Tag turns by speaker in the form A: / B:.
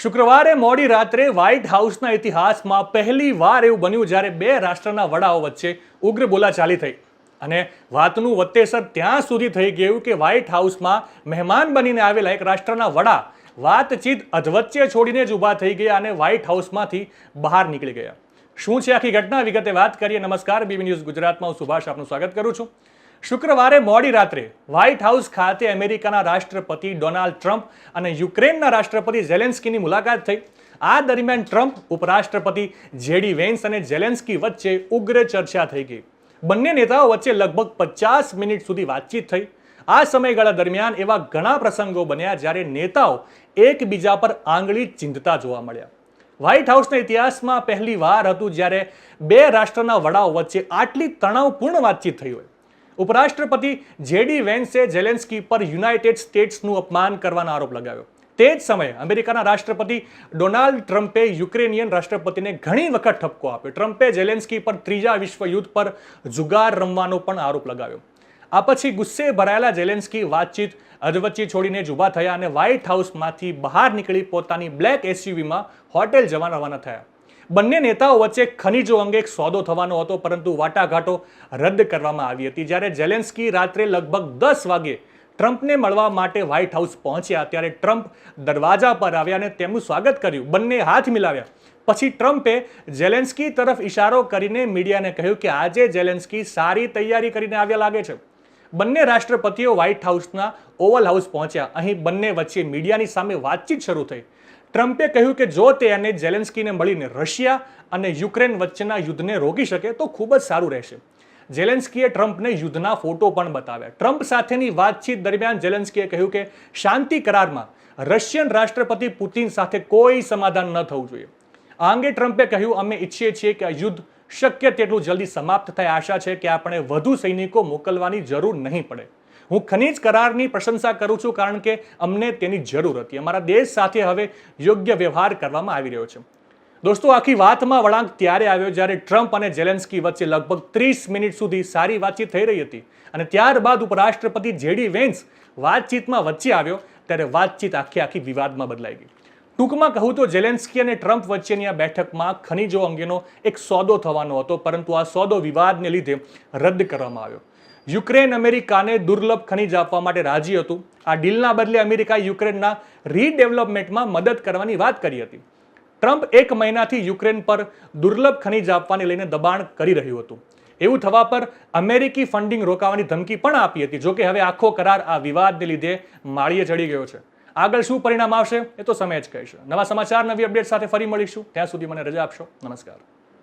A: શુક્રવારે મોડી રાત્રે વ્હાઇટ હાઉસના ઇતિહાસમાં પહેલીવાર એવું બન્યું જ્યારે બે રાષ્ટ્રના વડાઓ વચ્ચે ઉગ્ર બોલાચાલી થઈ અને વાતનું વત્તેસર ત્યાં સુધી થઈ ગયું કે વ્હાઇટ હાઉસમાં મહેમાન બનીને આવેલા એક રાષ્ટ્રના વડા વાતચીત અધવચ્ચે છોડીને જ ઊભા થઈ ગયા અને વ્હાઇટ હાઉસમાંથી બહાર નીકળી ગયા. શું છે આખી ઘટના, વિગતે વાત કરીએ. નમસ્કાર, બીબી ન્યૂઝ ગુજરાતમાં હું સુભાષ આપનું સ્વાગત કરું છું. શુક્રવારે મોડી રાત્રે વ્હાઇટ હાઉસ ખાતે અમેરિકાના રાષ્ટ્રપતિ ડોનાલ્ડ ટ્રમ્પ અને યુક્રેનના રાષ્ટ્રપતિ ઝેલેન્સ્કીની મુલાકાત થઈ. આ દરમિયાન ટ્રમ્પ, ઉપરાષ્ટ્રપતિ જેડી વેન્સ અને ઝેલેન્સ્કી વચ્ચે ઉગ્ર ચર્ચા થઈ ગઈ. બંને નેતાઓ વચ્ચે લગભગ 50 મિનિટ સુધી વાતચીત થઈ. આ સમયગાળા દરમિયાન એવા ઘણા પ્રસંગો બન્યા જ્યારે નેતાઓ એકબીજા પર આંગળી ચીંધતા જોવા મળ્યા. વ્હાઇટ હાઉસના ઇતિહાસમાં પહેલીવાર હતું જ્યારે બે રાષ્ટ્રના વડાઓ વચ્ચે આટલી તણાવપૂર્ણ વાતચીત થઈ હોય. ઉપરાષ્ટ્રપતિ જેડી વેન્સે ઝેલેન્સ્કી પર યુનાઇટેડ સ્ટેટ્સનું અપમાન કરવાનો આરોપ લગાવ્યો. તે જ સમયે અમેરિકાના રાષ્ટ્રપતિ ડોનાલ્ડ ટ્રમ્પે યુક્રેનિયન રાષ્ટ્રપતિને ઘણી વખત ઠપકો આપ્યો. ટ્રમ્પે ઝેલેન્સ્કી પર ત્રીજા વિશ્વયુદ્ધ પર જુગાર રમવાનો પણ આરોપ લગાવ્યો. આ પછી ગુસ્સે ભરાયેલા ઝેલેન્સ્કી વાતચીત અધવચ્ચે છોડીને જ ઊભા થયા અને વ્હાઇટ હાઉસમાંથી બહાર નીકળી પોતાની બ્લેક એસયુવીમાં હોટેલ જવા રવાના થયા. બંને નેતાઓ વચ્ચે ખનીજો અંગે એક સોદો થવાનો હતો, પરંતુ વાટાઘાટો રદ કરવામાં આવી હતી. જ્યારે ઝેલેન્સ્કી રાત્રે લગભગ 10 વાગે ટ્રમ્પને મળવા માટે વ્હાઇટ હાઉસ પહોંચ્યા ત્યારે ટ્રમ્પ દરવાજા પર આવ્યા અને તેમનું સ્વાગત કર્યું. બંને હાથ મિલાવ્યા. પછી ટ્રમ્પે ઝેલેન્સ્કી તરફ ઇશારો કરીને મીડિયાને કહ્યું કે આજે ઝેલેન્સ્કી સારી તૈયારી કરીને આવ્યા લાગે છે. બંને રાષ્ટ્રપતિઓ વ્હાઇટ હાઉસના ઓવલ હાઉસ પહોંચ્યા. અહીં બંને વચ્ચે મીડિયાની સામે વાતચીત શરૂ થઈ. ટ્રમ્પે કહ્યું કે જો તે અને ઝેલેન્સ્કીને મળીને રશિયા અને યુક્રેન વચ્ચેના યુદ્ધને રોકી શકે તો ખૂબ જ સારું રહેશે. ઝેલેન્સ્કીએ ટ્રમ્પને યુદ્ધના ફોટો પણ બતાવ્યા. ટ્રમ્પ સાથેની વાતચીત દરમિયાન ઝેલેન્સ્કીએ કહ્યું કે શાંતિ કરારમાં રશિયન રાષ્ટ્રપતિ પુતિન સાથે કોઈ સમાધાન ન થવું જોઈએ. આ અંગે ટ્રમ્પે કહ્યું, અમે ઈચ્છીએ છીએ કે આ યુદ્ધ શક્ય તેટલું જલ્દી સમાપ્ત થાય. આશા છે કે આપણે વધુ સૈનિકો મોકલવાની જરૂર નહીં પડે. હું ખનીજ કરારની પ્રશંસા કરું છું કારણ કે અમને તેની જરૂર હતી. અમારા દેશ સાથે હવે યોગ્ય વ્યવહાર કરવામાં આવી રહ્યો છે. દોસ્તો, આખી વાતમાં વળાંક ત્યારે આવ્યો જ્યારે ટ્રમ્પ અને ઝેલેન્સ્કી વચ્ચે લગભગ 30 મિનિટ સુધી સારી વાતચીત થઈ રહી હતી અને ત્યારબાદ ઉપરાષ્ટ્રપતિ જેડી વેન્સ વાતચીતમાં વચ્ચે આવ્યો ત્યારે વાતચીત આખી વિવાદમાં બદલાઈ ગઈ. ટૂંકમાં કહું તો ઝેલેન્સ્કી અને ટ્રમ્પ વચ્ચેની આ બેઠકમાં ખનીજો અંગેનો એક સોદો થવાનો હતો, પરંતુ આ સોદો વિવાદને લીધે રદ કરવામાં આવ્યો. યુક્રેન અમેરિકાને દુર્લભ ખનીજ આપવા માટે રાજી હતું. આ ડીલના બદલે અમેરિકાએ યુક્રેનના રીડેવલપમેન્ટમાં મદદ કરવાની વાત કરી હતી. ટ્રમ્પ 1 મહિનાથી યુક્રેન પર દુર્લભ ખનીજ આપવાને લઈને દબાણ કરી રહ્યું હતું. એવું થવા પર અમેરિકી ફંડિંગ રોકાવાની ધમકી પણ આપી હતી. જોકે હવે આખો કરાર આ વિવાદને લીધે માળીએ ચડી ગયો છે. આગળ શું પરિણામ આવશે એ તો સમય જ કહેશે. નવા સમાચાર, નવી અપડેટ સાથે ફરી મળીશું. ત્યાં સુધી મને રજા આપશો. નમસ્કાર.